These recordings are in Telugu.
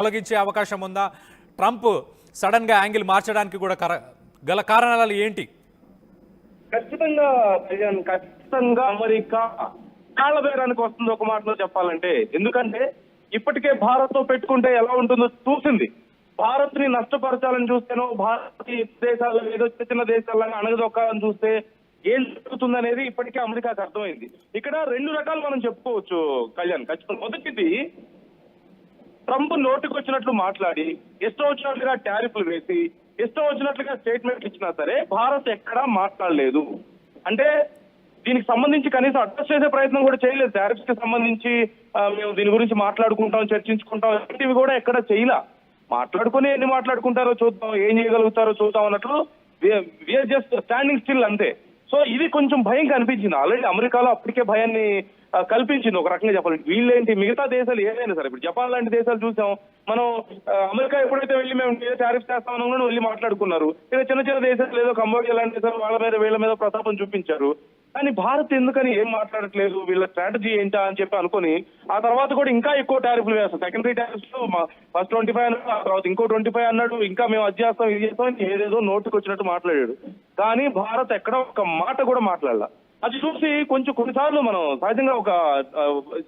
తొలగించే అవకాశం ఉందా? ట్రంప్ సడన్ గా యాంగిల్ మార్చడానికి కూడా గల కారణాలు ఏంటి? ఖచ్చితంగా అమెరికా కాళ్ళ బేరానికి వస్తుంది ఒక మాటలో చెప్పాలంటే. ఎందుకంటే ఇప్పటికే భారత్ తో పెట్టుకుంటే ఎలా ఉంటుందో చూసింది. భారత్ ని నష్టపరచాలని చూస్తేనో, భారత్ దేశాలు ఏదో చిన్న దేశాలను అణగదొక్కాలని చూస్తే ఏం జరుగుతుందనేది ఇప్పటికే అమెరికాకు అర్థమైంది. ఇక్కడ రెండు రకాలు మనం చెప్పుకోవచ్చు కళ్యాణ్. ఖచ్చితంగా మొదటిది, ట్రంప్ నోటికి వచ్చినట్లు మాట్లాడి ఇష్టం వచ్చినట్లుగా టారిఫ్లు వేసి ఇష్టం వచ్చినట్లుగా స్టేట్మెంట్ ఇచ్చినా సరే భారత్ ఎక్కడా మాట్లాడలేదు. అంటే దీనికి సంబంధించి కనీసం అడ్రస్ చేసే ప్రయత్నం కూడా చేయలేదు. టారిఫ్స్ కి సంబంధించి మేము దీని గురించి మాట్లాడుకుంటాం, చర్చించుకుంటాం, ఇవి కూడా ఎక్కడ చేయలా. మాట్లాడుకుని ఎన్ని మాట్లాడుకుంటారో చూద్దాం, ఏం చేయగలుగుతారో చూద్దాం అన్నట్లు వీఆర్ జస్ట్ స్టాండింగ్ స్టిల్ అంతే. సో ఇది కొంచెం భయం కనిపించింది. ఆల్రెడీ అమెరికాలో అప్పటికే భయాన్ని కల్పించింది ఒక రకంగా చెప్పాలంటే. వీళ్ళేంటి, మిగతా దేశాలు ఏదైనా సరే, ఇప్పుడు జపాన్ లాంటి దేశాలు చూసాం మనం. అమెరికా ఎప్పుడైతే వెళ్ళి మేము టారిఫ్ చేస్తామని కూడా వెళ్ళి మాట్లాడుకున్నారు. ఇక చిన్న చిన్న దేశాలు ఏదో కంబోడియా లాంటి దేశాలు వాళ్ళ మీద వీళ్ళ మీద ప్రతాపం చూపించారు. కానీ భారత్ ఎందుకని ఏం మాట్లాడట్లేదు, వీళ్ళ స్ట్రాటజీ ఏంటా అని చెప్పి అనుకుని ఆ తర్వాత కూడా ఇంకా ఎక్కువ టారిఫ్లు వేస్తాం. సెకండరీ టారిఫ్స్ ఫస్ట్ 25 అన్నాడు, ఆ తర్వాత ఇంకో 25 అన్నాడు, ఇంకా మేము అది చేస్తాం ఇది చేస్తాం ఏదేదో నోటుకు వచ్చినట్టు మాట్లాడాడు. కానీ భారత్ ఎక్కడ ఒక మాట కూడా మాట్లాడాల. అది చూసి కొంచెం కొన్నిసార్లు మనం సహజంగా ఒక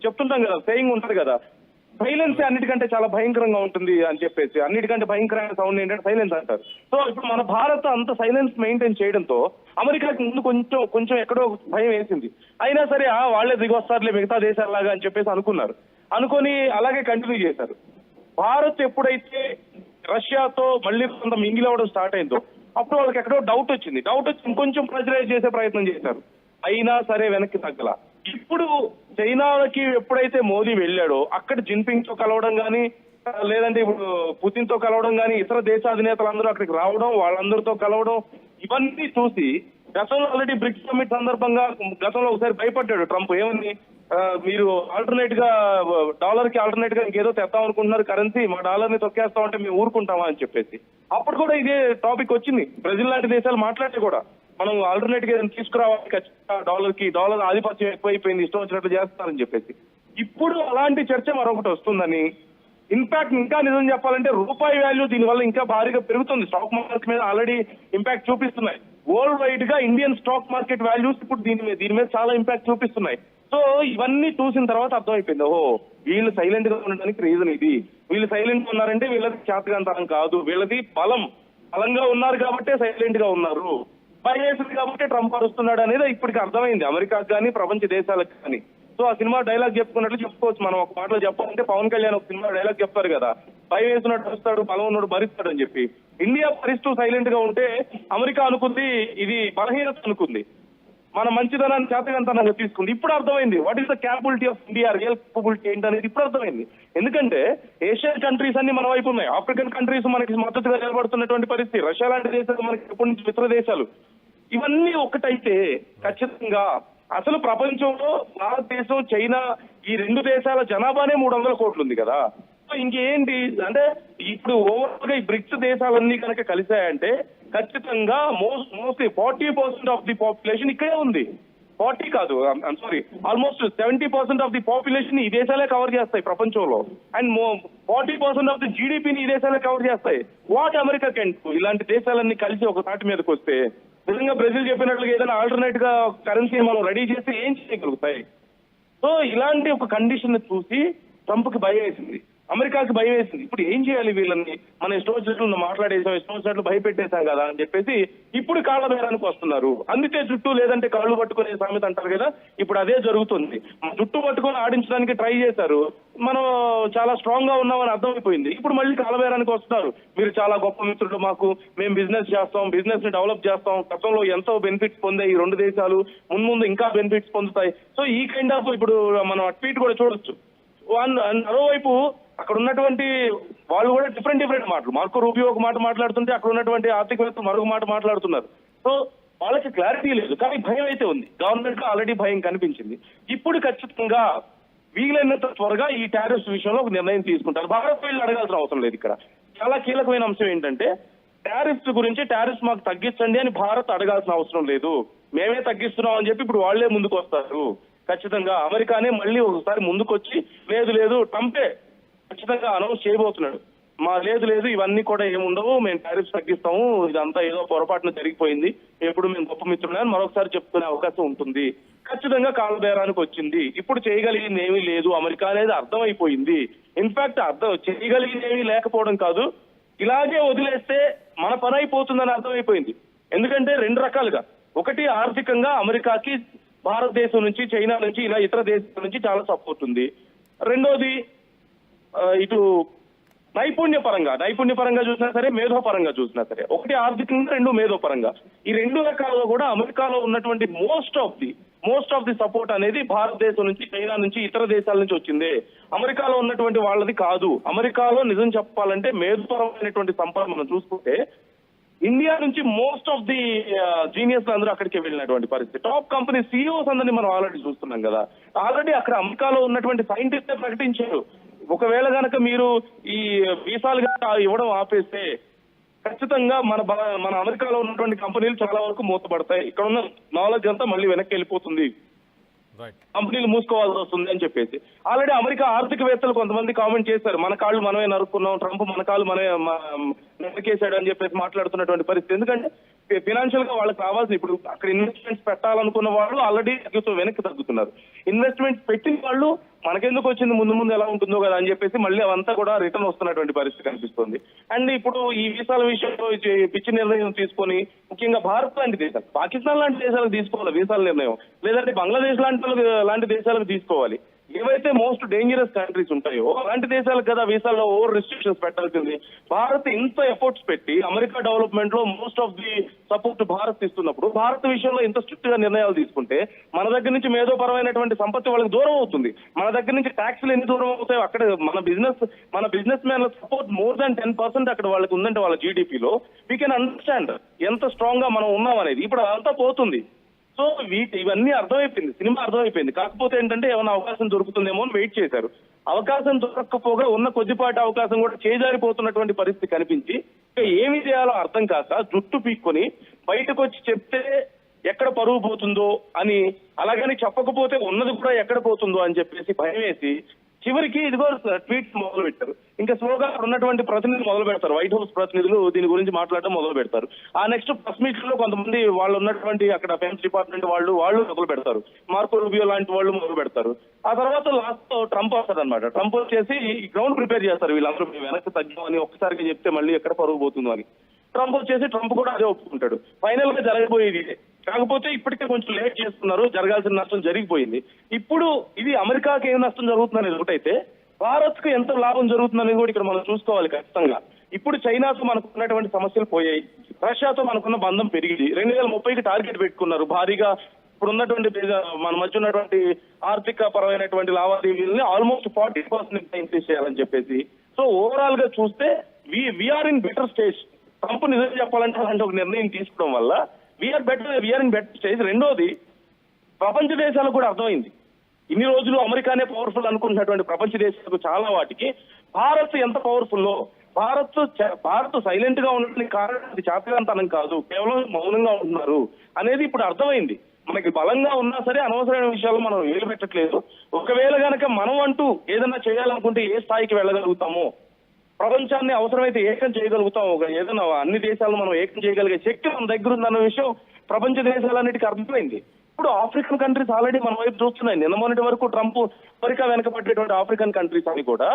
చెప్తుంటాం కదా, సేయింగ్ ఉంటది కదా, సైలెన్స్ అన్నిటికంటే చాలా భయంకరంగా ఉంటుంది అని చెప్పేసి. అన్నిటికంటే భయంకరమైన సౌండ్ ఏంటంటే సైలెన్స్ అంటారు. సో ఇప్పుడు మన భారత్ అంత సైలెన్స్ మెయింటైన్ చేయడంతో అమెరికాకి ముందు కొంచెం ఎక్కడో భయం వేసింది. అయినా సరే వాళ్లే దిగొస్తారులే మిగతా దేశాలలాగా అని చెప్పేసి అనుకొని అలాగే కంటిన్యూ చేశారు. భారత్ ఎప్పుడైతే రష్యాతో మళ్ళీ కొంత మింగిల్ అవ్వడం స్టార్ట్ అయిందో అప్పుడు వాళ్ళకి ఎక్కడో డౌట్ వచ్చి ఇంకొంచెం ప్రెజరైజ్ చేసే ప్రయత్నం చేశారు. అయినా సరే వెనక్కి తగ్గల. ఇప్పుడు చైనాకి ఎప్పుడైతే మోదీ వెళ్ళాడో అక్కడ జిన్పింగ్ తో కలవడం కానీ, లేదంటే ఇప్పుడు పుతిన్ తో కలవడం కానీ, ఇతర దేశాధినేతలందరూ అక్కడికి రావడం, వాళ్ళందరితో కలవడం, ఇవన్నీ చూసి గతంలో ఆల్రెడీ బ్రిక్స్ సమ్మిట్ సందర్భంగా గతంలో ఒకసారి భయపడ్డాడు ట్రంప్. ఏమని, మీరు ఆల్టర్నేట్ గా డాలర్ కి ఆల్టర్నేట్ గా ఇంకేదో తెద్దాం అనుకుంటున్నారు కరెన్సీ, మా డాలర్ ని తొక్కేస్తామంటే మేము ఊరుకుంటామా అని చెప్పేసి. అప్పుడు కూడా ఇదే టాపిక్ వచ్చింది. బ్రెజిల్ లాంటి దేశాలు మాట్లాడితే కూడా మనం ఆల్టర్నేట్ గా తీసుకురావాలి, ఖచ్చితంగా డాలర్ ఆధిపత్యం ఎక్కువైపోయింది, ఇష్టం వచ్చినట్లు చేస్తారని చెప్పేసి. ఇప్పుడు అలాంటి చర్చ మరొకటి వస్తుందని, ఇన్ఫాక్ట్ ఇంకా నిజం చెప్పాలంటే రూపాయి వాల్యూ దీనివల్ల ఇంకా భారీగా పెరుగుతుంది. స్టాక్ మార్కెట్ మీద ఆల్రెడీ ఇంపాక్ట్ చూపిస్తున్నాయి. వరల్డ్ వైడ్ గా ఇండియన్ స్టాక్ మార్కెట్ వాల్యూస్ ఇప్పుడు దీని మీద చాలా ఇంపాక్ట్ చూపిస్తున్నాయి. సో ఇవన్నీ చూసిన తర్వాత అర్థమైపోయింది, ఓహో వీళ్ళు సైలెంట్ గా ఉండడానికి రీజన్ ఇది. వీళ్ళు సైలెంట్ గా ఉన్నారంటే వీళ్ళది చేతకాంతరం కాదు, వీళ్ళది బలంగా ఉన్నారు కాబట్టే సైలెంట్ గా ఉన్నారు, భయవేసింది కాబట్టి ట్రంప్ అరుస్తున్నాడు అనేది ఇప్పటికి అర్థమైంది అమెరికాకు కానీ ప్రపంచ దేశాలకు కానీ. సో ఆ సినిమా డైలాగ్ చెప్పుకున్నట్లు చెప్పుకోవచ్చు. మనం ఒక మాటలో చెప్పాలంటే పవన్ కళ్యాణ్ ఒక సినిమా డైలాగ్ చెప్తారు కదా, భయం వేసినట్టు వస్తాడు, బలం ఉన్నాడు భరిస్తాడు అని చెప్పి. ఇండియా భరిస్తూ సైలెంట్ గా ఉంటే అమెరికా అనుకుంది ఇది బలహీనత అనుకుంది, మన మంచిదనాన్ని చేతకంతనంగా తీసుకుంది. ఇప్పుడు అర్థమైంది what is the capability of India, real capability ఏంటనేది ఇప్పుడు అర్థమైంది. ఎందుకంటే ఏషియన్ కంట్రీస్ అన్ని మన వైపు ఉన్నాయి, ఆఫ్రికన్ కంట్రీస్ మనకి మద్దతుగా నిలబడుతున్నటువంటి పరిస్థితి, రష్యా లాంటి దేశాలు మనకి ఎప్పటి నుంచి మిత్ర దేశాలు, ఇవన్నీ ఒకటైతే ఖచ్చితంగా అసలు ప్రపంచంలో భారతదేశం, చైనా ఈ రెండు దేశాల జనాభానే 300 కోట్లు ఉంది కదా. సో ఇంకేంటి అంటే ఇప్పుడు ఓవరాల్ గా ఈ బ్రిక్స్ దేశాలన్నీ కనుక కలిశాయంటే ఖచ్చితంగా మోస్ట్లీ 40% ఆఫ్ ది పాపులేషన్ ఇక్కడే ఉంది. 40 కాదు, sorry, almost 70% of the population ఈ దేశాలే కవర్ చేస్తాయి ప్రపంచంలో. అండ్ 40% ఆఫ్ ది జీడిపిని ఈ దేశాలే కవర్ చేస్తాయి. What America can do? ఇలాంటి దేశాలన్నీ కలిసి ఒక తాటి మీదకి వస్తే నిజంగా బ్రెజిల్ చెప్పినట్లుగా ఏదైనా ఆల్టర్నేట్ గా కరెన్సీ మనం రెడీ చేస్తే ఏం చేయగలుగుతాయి? సో ఇలాంటి ఒక కండిషన్ చూసి ట్రంప్ కి భయం వేసింది, అమెరికాకి భయం వేసింది. ఇప్పుడు ఏం చేయాలి, వీళ్ళని మనం ఇష్టం వచ్చినట్లు మాట్లాడేసాం, ఇష్టం వచ్చినట్లు భయపెట్టేశాం కదా అని చెప్పేసి ఇప్పుడు కాళ్ళ బేరానికి వస్తున్నారు. అందుకే జుట్టు లేదంటే కాళ్ళు పట్టుకునే సామెత అంటారు కదా, ఇప్పుడు అదే జరుగుతుంది. జుట్టు పట్టుకొని ఆడించడానికి ట్రై చేశారు, మనం చాలా స్ట్రాంగ్ గా ఉన్నామని అర్థమైపోయింది. ఇప్పుడు మళ్ళీ కాళ్ళ బేరానికి వస్తున్నారు. మీరు చాలా గొప్ప మిత్రులు మాకు, మేము బిజినెస్ చేస్తాం, బిజినెస్ ని డెవలప్ చేస్తాం, గతంలో ఎంతో బెనిఫిట్స్ పొందాయి ఈ రెండు దేశాలు, ముందు ఇంకా బెనిఫిట్స్ పొందుతాయి. సో ఈ కైండ్ ఆఫ్ ఇప్పుడు మనం ట్వీట్ కూడా చూడొచ్చు. మరోవైపు అక్కడ ఉన్నటువంటి వాళ్ళు కూడా డిఫరెంట్ మాటలు, మార్కో రూబియో ఒక మాట మాట్లాడుతుంటే అక్కడ ఉన్నటువంటి ఆర్థికవేత్తలు మరొక మాట మాట్లాడుతున్నారు. సో వాళ్ళకి క్లారిటీ లేదు, కానీ భయం అయితే ఉంది. గవర్నమెంట్ కు ఆల్రెడీ భయం కనిపించింది. ఇప్పుడు ఖచ్చితంగా వీలైనంత త్వరగా ఈ టారిఫ్స్ విషయంలో ఒక నిర్ణయం తీసుకుంటారు. భారత్ వీళ్ళు అడగాల్సిన అవసరం లేదు. ఇక్కడ చాలా కీలకమైన అంశం ఏంటంటే టారిఫ్స్ గురించి, టారిఫ్స్ మాకు తగ్గించండి అని భారత్ అడగాల్సిన అవసరం లేదు, మేమే తగ్గిస్తున్నాం అని చెప్పి ఇప్పుడు వాళ్లే ముందుకు వస్తారు. ఖచ్చితంగా అమెరికానే మళ్ళీ ఒకసారి ముందుకొచ్చి లేదు ట్రంపే ఖచ్చితంగా అనౌన్స్ చేయబోతున్నాడు. లేదు ఇవన్నీ కూడా ఏముండవు, మేము టారిఫ్స్ తగ్గిస్తాము, ఇదంతా ఏదో పొరపాటున జరిగిపోయింది, ఎప్పుడు మేము గొప్ప మిత్రులే అని మరొకసారి చెప్పుకునే అవకాశం ఉంటుంది. ఖచ్చితంగా కాలబేరానికి వచ్చింది. ఇప్పుడు చేయగలిగింది ఏమీ లేదు అమెరికా అనేది అర్థమైపోయింది. ఇన్ఫాక్ట్ చేయగలిగింది ఏమీ లేకపోవడం కాదు, ఇలాగే వదిలేస్తే మన పని అయిపోతుందని అర్థమైపోయింది. ఎందుకంటే రెండు రకాలుగా, ఒకటి ఆర్థికంగా అమెరికాకి భారతదేశం నుంచి, చైనా నుంచి, ఇలా ఇతర దేశాల నుంచి చాలా సపోర్ట్ ఉంది. రెండోది ఇటు నైపుణ్యపరంగా చూసినా సరే, మేధోపరంగా చూసినా సరే, ఒకటి ఆర్థికంగా, రెండు మేధోపరంగా. ఈ రెండు రకాల్లో కూడా అమెరికాలో ఉన్నటువంటి మోస్ట్ ఆఫ్ ది సపోర్ట్ అనేది భారతదేశం నుంచి, చైనా నుంచి, ఇతర దేశాల నుంచి వచ్చింది. అమెరికాలో ఉన్నటువంటి వాళ్ళది కాదు. అమెరికాలో నిజం చెప్పాలంటే మేధోపరమైనటువంటి సంపద మనం చూసుకుంటే ఇండియా నుంచి మోస్ట్ ఆఫ్ ది జీనియస్ అందరూ అక్కడికి వెళ్ళినటువంటి పరిస్థితి. టాప్ కంపెనీ సీఈఓస్ అందరినీ మనం ఆల్రెడీ చూస్తున్నాం కదా. ఆల్రెడీ అక్కడ అమెరికాలో ఉన్నటువంటి సైంటిస్టే ప్రకటించారు, ఒకవేళ గనక మీరు ఈ వీసాలు కనుక ఇవ్వడం ఆపేస్తే ఖచ్చితంగా మన అమెరికాలో ఉన్నటువంటి కంపెనీలు చాలా వరకు మూతపడతాయి, ఇక్కడ ఉన్న నాలెడ్జ్ అంతా మళ్ళీ వెనక్కి వెళ్ళిపోతుంది, కంపెనీలు మూసుకోవాల్సి వస్తుంది అని చెప్పేసి ఆల్రెడీ అమెరికా ఆర్థికవేత్తలు కొంతమంది కామెంట్ చేశారు. మన కాళ్ళు మనమే నరుక్కున్నాం, ట్రంప్ మన కాళ్ళు మనమే నరికేశాడు అని చెప్పేసి మాట్లాడుతున్నటువంటి పరిస్థితి. ఎందుకంటే ఫినాన్షియల్ గా వాళ్ళకి కావాల్సిన, ఇప్పుడు అక్కడ ఇన్వెస్ట్మెంట్స్ పెట్టాలనుకున్న వాళ్ళు ఆల్రెడీ వెనక్కి తగ్గుతున్నారు. ఇన్వెస్ట్మెంట్ పెట్టిన వాళ్ళు మనకెందుకు వచ్చింది, ముందు ఎలా ఉంటుందో కదా అని చెప్పేసి మళ్ళీ అవంతా కూడా రిటర్న్ వస్తున్నటువంటి పరిస్థితి కనిపిస్తుంది. అండ్ ఇప్పుడు ఈ వీసాల విషయంలో పిచ్చి నిర్ణయం తీసుకొని, ముఖ్యంగా భారత్ లాంటి దేశాలు, పాకిస్తాన్ లాంటి దేశాలకు తీసుకోవాలి వీసాల నిర్ణయం, లేదంటే బంగ్లాదేశ్ లాంటి దేశాలకు తీసుకోవాలి. ఏవైతే మోస్ట్ డేంజరస్ కంట్రీస్ ఉంటాయో అలాంటి దేశాలకు కదా వీసాల్లో ఓవర్ రిస్ట్రిక్షన్స్ పెట్టాల్సింది. భారత్ ఇంత ఎఫర్ట్స్ పెట్టి అమెరికా డెవలప్మెంట్ లో most of the support Bharat ఇస్తున్నప్పుడు, భారత్ విషయంలో ఇంత స్ట్రిక్ట్ గా నిర్ణయాలు తీసుకుంటే మన దగ్గర నుంచి మేధోపరమైనటువంటి సంపత్తి వాళ్ళకి దూరం అవుతుంది. మన దగ్గర నుంచి ట్యాక్స్లు ఎన్ని దూరం అవుతాయో, అక్కడ మన బిజినెస్ మ్యాన్ల సపోర్ట్ మోర్ దాన్ 10% అక్కడ వాళ్ళకి ఉందంటే వాళ్ళ జీడిపిలో, వీ కెన్ అండర్స్టాండ్ ఎంత స్ట్రాంగ్ గా మనం ఉన్నాం అనేది. ఇప్పుడు అదంతా పోతుంది. సో ఇవన్నీ అర్థమైపోయింది, సినిమా అర్థమైపోయింది. కాకపోతే ఏంటంటే ఏమైనా అవకాశం దొరుకుతుందేమో అని వెయిట్ చేశారు. అవకాశం దొరకకపోగా ఉన్న కొద్దిపాటి అవకాశం కూడా చేజారిపోతున్నటువంటి పరిస్థితి కనిపించి ఇంకా ఏమి చేయాలో అర్థం కాక జుట్టు పీక్కొని బయటకు వచ్చి చెప్తే ఎక్కడ పరువు పోతుందో అని, అలాగని చెప్పకపోతే ఉన్నది కూడా ఎక్కడ పోతుందో అని చెప్పేసి భయం వేసి చివరికి ఇదిగో ట్వీట్స్ మొదలు పెట్టారు. ఇంకా స్లోగా ఉన్నటువంటి ప్రతినిధులు మొదలు పెడతారు, వైట్ హౌస్ ప్రతినిధులు దీని గురించి మాట్లాడడం మొదలు పెడతారు. ఆ నెక్స్ట్ ప్రెస్ మీట్ లో కొంతమంది వాళ్ళు ఉన్నటువంటి అక్కడ డిఫెన్స్ డిపార్ట్మెంట్ వాళ్ళు మొదలు పెడతారు, మార్కో రూబియో లాంటి వాళ్ళు మొదలు పెడతారు. ఆ తర్వాత లాస్ట్ ట్రంప్ వస్తారు అనమాట. ట్రంప్ వచ్చేసి గ్రౌండ్ ప్రిపేర్ చేస్తారు, వీళ్ళందరూ వెనక్కి తగ్గామని ఒక్కసారిగా చెప్తే మళ్ళీ ఎక్కడ పరుగు పోతుందో అని. ట్రంప్ కూడా అదే ఒప్పుకుంటాడు. ఫైనల్ గా జరగబోయేది ఇదే. కాకపోతే ఇప్పటికే కొంచెం లేట్ చేస్తున్నారు, జరగాల్సిన నష్టం జరిగిపోయింది. ఇప్పుడు ఇది అమెరికాకి ఏం నష్టం జరుగుతుందనేది ఒకటైతే, భారత్ కు ఎంత లాభం జరుగుతుందనేది కూడా ఇక్కడ మనం చూసుకోవాలి ఖచ్చితంగా. ఇప్పుడు చైనాతో మనకు ఉన్నటువంటి సమస్యలు పోయాయి, రష్యాతో మనకున్న బంధం పెరిగింది, 2030కి టార్గెట్ పెట్టుకున్నారు భారీగా. ఇప్పుడు ఉన్నటువంటి మన మధ్య ఉన్నటువంటి ఆర్థిక పరమైనటువంటి లావాదేవీలని ఆల్మోస్ట్ 40% ఇంక్రీజ్ చేయాలని చెప్పేసి. సో ఓవరాల్ గా చూస్తే we're in better stage. Trump నిజం చెప్పాలంటే అలాంటి ఒక నిర్ణయం తీసుకోవడం వల్ల వీఆర్ ఇన్ బెటర్ స్టేజ్. రెండోది, ప్రపంచ దేశాలకు కూడా అర్థమైంది, ఇన్ని రోజులు అమెరికానే పవర్ఫుల్ అనుకుంటున్నటువంటి ప్రపంచ దేశాలకు చాలా వాటికి భారత్ ఎంత పవర్ఫుల్లో, భారత్ సైలెంట్ గా ఉండడానికి కారణం అది చాతగాంతనం కాదు, కేవలం మౌనంగా ఉంటున్నారు అనేది ఇప్పుడు అర్థమైంది. మనకి బలంగా ఉన్నా సరే అనవసరమైన విషయాలు మనం వేలు పెట్టట్లేదు. ఒకవేళ గనక మనం అంటూ ఏదైనా చేయాలనుకుంటే ఏ స్థాయికి వెళ్ళగలుగుతామో, ప్రపంచాన్ని అవసరమైతే ఏకం చేయగలుగుతాం, ఏదైనా అన్ని దేశాలను మనం ఏకం చేయగలిగే శక్తి మన దగ్గర ఉందన్న విషయం ప్రపంచ దేశాలన్నిటికీ అర్థమైంది. ఇప్పుడు ఆఫ్రికన్ కంట్రీస్ ఆల్రెడీ మన వైపు చూస్తున్నాయి. నిన్న మొన్నటి వరకు ట్రంప్ అమెరికా వెనకబట్టేటువంటి ఆఫ్రికన్ కంట్రీస్ అని కూడా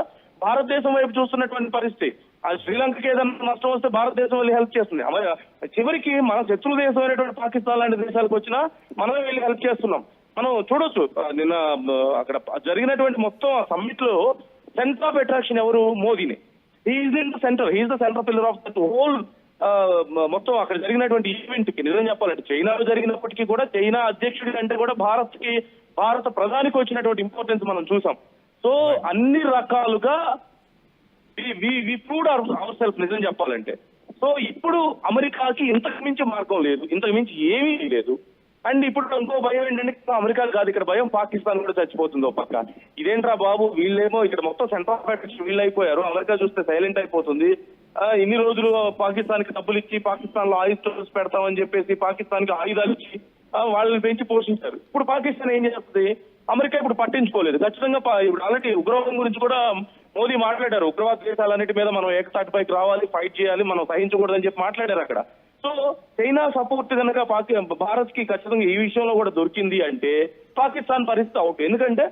భారతదేశం వైపు చూస్తున్నటువంటి పరిస్థితి. అది శ్రీలంకకి ఏదైనా నష్టం వస్తే భారతదేశం వెళ్ళి హెల్ప్ చేస్తుంది. చివరికి మన శత్రు దేశం అయినటువంటి పాకిస్తాన్ లాంటి దేశాలకు వచ్చినా మనమే వెళ్ళి హెల్ప్ చేస్తున్నాం. మనం చూడొచ్చు, నిన్న అక్కడ జరిగినటువంటి మొత్తం సమ్మిట్ లో సెంటర్ ఆఫ్ అట్రాక్షన్ ఎవరు? మోదీని. He's the centre pillar of that whole మొత్తం అక్కడ జరిగినటువంటి ఈవెంట్ కి. నిజం చెప్పాలంటే చైనాలో జరిగినప్పటికీ కూడా చైనా అధ్యక్షుడి కంటే కూడా భారత ప్రధానికి వచ్చినటువంటి ఇంపార్టెన్స్ మనం చూసాం. సో అన్ని రకాలుగా వి ప్రూవ్డ్ అవర్ సెల్ఫ్ నిజం చెప్పాలంటే. సో ఇప్పుడు అమెరికాకి ఇంతకు మించి మార్గం లేదు, ఇంతకు మించి ఏమీ లేదు. అండ్ ఇప్పుడు ఇంకో భయం ఏంటంటే అమెరికా కాదు, ఇక్కడ భయం పాకిస్తాన్ కూడా చచ్చిపోతుందో పక్క. ఇదేంట్రా బాబు, వీళ్ళేమో ఇక్కడ మొత్తం సెంటర్ ఆఫ్ అట్రాక్షన్ వీళ్ళు అయిపోయారు, అమెరికా చూస్తే సైలెంట్ అయిపోతుంది. ఇన్ని రోజులు పాకిస్తాన్ కి డబ్బులు ఇచ్చి పాకిస్తాన్ లో ఆయిల్ స్టోర్స్ పెడతామని చెప్పేసి పాకిస్తాన్ కి ఆయుధాలు ఇచ్చి వాళ్ళని పెంచి పోషించారు. ఇప్పుడు పాకిస్తాన్ ఏం చేస్తుంది? అమెరికా ఇప్పుడు పట్టించుకోలేదు. ఖచ్చితంగా ఇప్పుడు ఆల్రెడీ ఉగ్రవాదం గురించి కూడా మోదీ మాట్లాడారు. ఉగ్రవాద దేశాలన్నిటి మీద మనం ఏకతాటిపైకి రావాలి, ఫైట్ చేయాలి, మనం సహించకూడదని చెప్పి మాట్లాడారు అక్కడ. సో చైనా సపోర్ట్ కనుక భారత్ కి ఖచ్చితంగా ఈ విషయంలో కూడా దొరికింది అంటే పాకిస్తాన్ పరిస్థితి అవుట్. ఎందుకంటే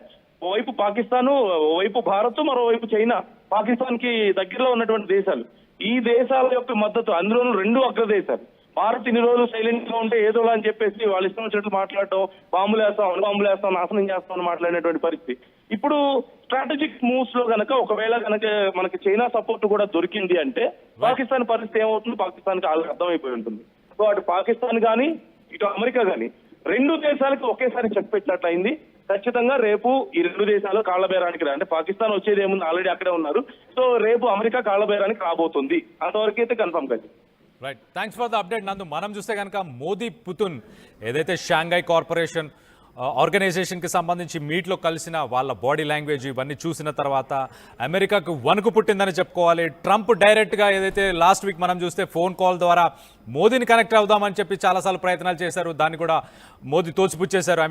ఓవైపు పాకిస్తాన్, ఓవైపు భారత్, మరోవైపు చైనా, పాకిస్తాన్ కి దగ్గరలో ఉన్నటువంటి దేశాలు. ఈ దేశాల యొక్క మద్దతు, అందులోనూ రెండు అగ్రదేశాలు. భారత్ ఇన్ని రోజులు సైలెంట్ గా ఉంటే ఏదోలా అని చెప్పేసి వాళ్ళు ఇష్టం వచ్చినట్లు మాట్లాడటం, బాంబులు వేస్తాం, అణుబాంబులు వేస్తాం, నాశనం చేస్తాం అని మాట్లాడినటువంటి పరిస్థితి. ఇప్పుడు స్ట్రాటజిక్ మూవ్స్ లో గనక ఒకవేళ గనక మనకి చైనా సపోర్ట్ కూడా దొరికింది అంటే పాకిస్తాన్ పరిస్థితి ఏమవుతుంది, పాకిస్తాన్ కి వాళ్ళకి అర్థమైపోయి ఉంటుంది. సో అటు పాకిస్తాన్ కానీ ఇటు అమెరికా కానీ రెండు దేశాలకు ఒకేసారి చెక్ పెట్టినట్లయింది. ఖచ్చితంగా రేపు ఈ రెండు దేశాలు కాళ్లబేరానికి అంటే పాకిస్తాన్ వచ్చేది ఏముంది, ఆల్రెడీ అక్కడే ఉన్నారు. సో రేపు అమెరికా కాళ్లబేరానికి రాబోతుంది, అంతవరకు అయితే కన్ఫర్మ్ కదా. Right, thanks for the update నందు. మనం చూస్తే కనుక మోదీ పుతిన్ ఏదైతే షాంఘై కార్పొరేషన్ ఆర్గనైజేషన్కి సంబంధించి మీట్లో కలిసిన వాళ్ళ బాడీ లాంగ్వేజ్ ఇవన్నీ చూసిన తర్వాత అమెరికాకు వణుకు పుట్టిందని చెప్పుకోవాలి. ట్రంప్ డైరెక్ట్గా ఏదైతే లాస్ట్ వీక్ మనం చూస్తే ఫోన్ కాల్ ద్వారా మోదీని కనెక్ట్ అవుదామని చెప్పి చాలాసార్లు ప్రయత్నాలు చేశారు, దాన్ని కూడా మోదీ తోచిపుచ్చేశారు.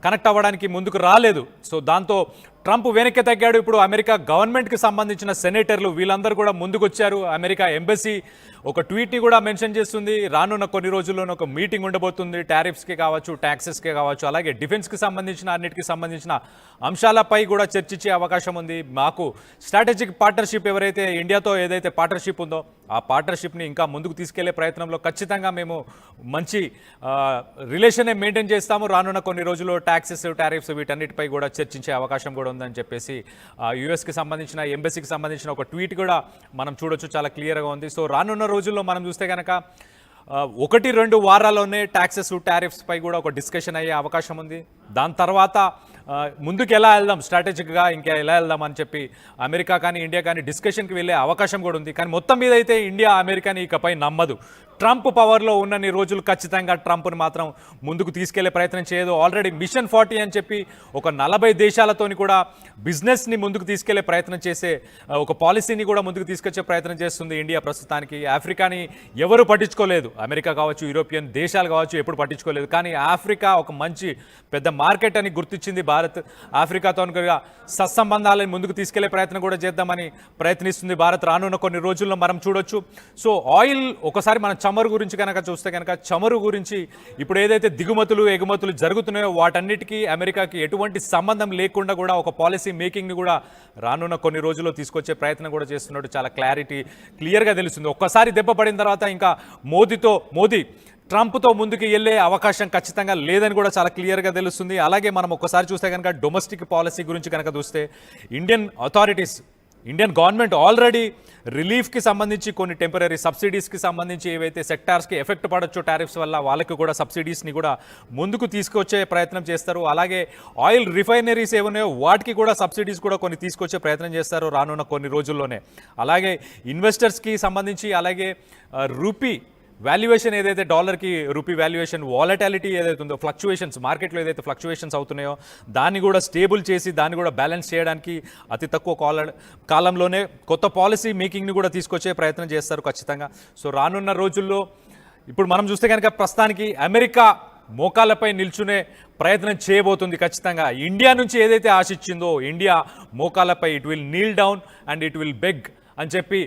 కనెక్ట్ అవ్వడానికి ముందుకు రాలేదు. సో దాంతో ట్రంప్ వెనక్కి తగ్గాడు. ఇప్పుడు అమెరికా గవర్నమెంట్కి సంబంధించిన సెనేటర్లు వీళ్ళందరూ కూడా ముందుకు వచ్చారు. అమెరికా ఎంబసీ ఒక ట్వీట్ని కూడా మెన్షన్ చేస్తుంది, రానున్న కొన్ని రోజుల్లోనే ఒక మీటింగ్ ఉండబోతుంది. టారిఫ్స్కి కావచ్చు, ట్యాక్సెస్కి కావచ్చు, అలాగే డిఫెన్స్కి సంబంధించిన అన్నిటికీ సంబంధించిన అంశాలపై కూడా చర్చించే అవకాశం ఉంది. మాకు స్ట్రాటజిక్ పార్ట్నర్షిప్ ఎవరైతే ఇండియాతో ఏదైతే పార్ట్నర్షిప్ ఉందో ఆ పార్ట్నర్షిప్ని ఇంకా ముందుకు తీసుకెళ్లే ప్రయత్నంలో ఖచ్చితంగా మేము మంచి రిలేషనే మెయింటైన్ చేస్తాము. రానున్న కొన్ని రోజుల్లో ట్యాక్సెస్, టారిఫ్స్ వీటన్నిటిపై కూడా చర్చించే అవకాశం కూడా ఉందని చెప్పేసి యుఎస్కి సంబంధించిన ఎంబసీకి సంబంధించిన ఒక ట్వీట్ కూడా మనం చూడొచ్చు, చాలా క్లియర్గా ఉంది. సో రానున్న రోజుల్లో మనం చూస్తే కనుక 1-2 వారాల్లోనే ట్యాక్సెస్, టారిఫ్స్ పై కూడా ఒక డిస్కషన్ అయ్యే అవకాశం ఉంది. దాని తర్వాత ముందుకు ఎలా వెళ్దాం, స్ట్రాటజిక్గా ఇంకా ఎలా వెళ్దాం అని చెప్పి అమెరికా కానీ ఇండియా కానీ డిస్కషన్కి వెళ్ళే అవకాశం కూడా ఉంది. కానీ మొత్తం మీద అయితే ఇండియా అమెరికాని ఇకపై నమ్మదు. ట్రంప్ పవర్లో ఉన్నన్ని రోజులు ఖచ్చితంగా ట్రంప్ని మాత్రం ముందుకు తీసుకెళ్లే ప్రయత్నం చేయదు. ఆల్రెడీ మిషన్ 40 అని చెప్పి ఒక 40 దేశాలతోని కూడా బిజినెస్ని ముందుకు తీసుకెళ్లే ప్రయత్నం చేసే ఒక పాలసీని కూడా ముందుకు తీసుకొచ్చే ప్రయత్నం చేస్తుంది ఇండియా ప్రస్తుతానికి. ఆఫ్రికాని ఎవరు పట్టించుకోలేదు, అమెరికా కావచ్చు, యూరోపియన్ దేశాలు కావచ్చు, ఎప్పుడు పట్టించుకోలేదు. కానీ ఆఫ్రికా ఒక మంచి పెద్ద మార్కెట్ అని గుర్తించింది భారత్. ఆఫ్రికాతో సత్సంబంధాలను ముందుకు తీసుకెళ్లే ప్రయత్నం కూడా చేద్దామని ప్రయత్నిస్తుంది భారత్. రానున్న కొన్ని రోజుల్లో మనం చూడొచ్చు. సో ఆయిల్, ఒకసారి మనం చమురు గురించి కనుక చూస్తే కనుక చమురు గురించి ఇప్పుడు ఏదైతే దిగుమతులు ఎగుమతులు జరుగుతున్నాయో వాటన్నిటికీ అమెరికాకి ఎటువంటి సంబంధం లేకుండా కూడా ఒక పాలసీ మేకింగ్ని కూడా రానున్న కొన్ని రోజుల్లో తీసుకొచ్చే ప్రయత్నం కూడా చేస్తున్నట్టు చాలా క్లియర్గా తెలుస్తుంది. ఒక్కసారి దెబ్బ పడిన తర్వాత ఇంకా మోదీ ట్రంప్తో ముందుకు వెళ్ళే అవకాశం ఖచ్చితంగా లేదని కూడా చాలా క్లియర్గా తెలుస్తుంది. అలాగే మనం ఒక్కసారి చూస్తే కనుక డొమెస్టిక్ పాలసీ గురించి కనుక చూస్తే ఇండియన్ గవర్నమెంట్ ఆల్రెడీ రిలీఫ్కి సంబంధించి కొన్ని టెంపరీ సబ్సిడీస్కి సంబంధించి ఏవైతే సెక్టార్స్కి ఎఫెక్ట్ పడొచ్చో టారిఫ్స్ వల్ల వాళ్ళకి కూడా సబ్సిడీస్ని కూడా ముందుకు తీసుకొచ్చే ప్రయత్నం చేస్తారు. అలాగే ఆయిల్ రిఫైనరీస్ ఏమున్నాయో వాటికి కూడా సబ్సిడీస్ కూడా కొన్ని తీసుకొచ్చే ప్రయత్నం చేస్తారు రానున్న కొన్ని రోజుల్లోనే. అలాగే ఇన్వెస్టర్స్కి సంబంధించి, అలాగే రూపీ వాల్యుయేషన్ ఏదైతే డాలర్కి రూపీ వాల్యుయేషన్ వాలటాలిటీ ఏదైతే ఉందో, ఫ్లక్చువేషన్స్ మార్కెట్లో ఏదైతే ఫ్లక్చువేషన్స్ అవుతున్నాయో దాన్ని కూడా స్టేబుల్ చేసి దాన్ని కూడా బ్యాలెన్స్ చేయడానికి అతి తక్కువ కాలంలోనే కొత్త పాలసీ మేకింగ్ని కూడా తీసుకొచ్చే ప్రయత్నం చేస్తారు ఖచ్చితంగా. సో రానున్న రోజుల్లో ఇప్పుడు మనం చూస్తే కనుక ప్రస్తుతానికి అమెరికా మోకాళ్ళపై నిల్చునే ప్రయత్నం చేయబోతుంది ఖచ్చితంగా. ఇండియా నుంచి ఏదైతే ఆశించిందో ఇండియా మోకాళ్ళపై it will kneel down and it will beg అని చెప్పి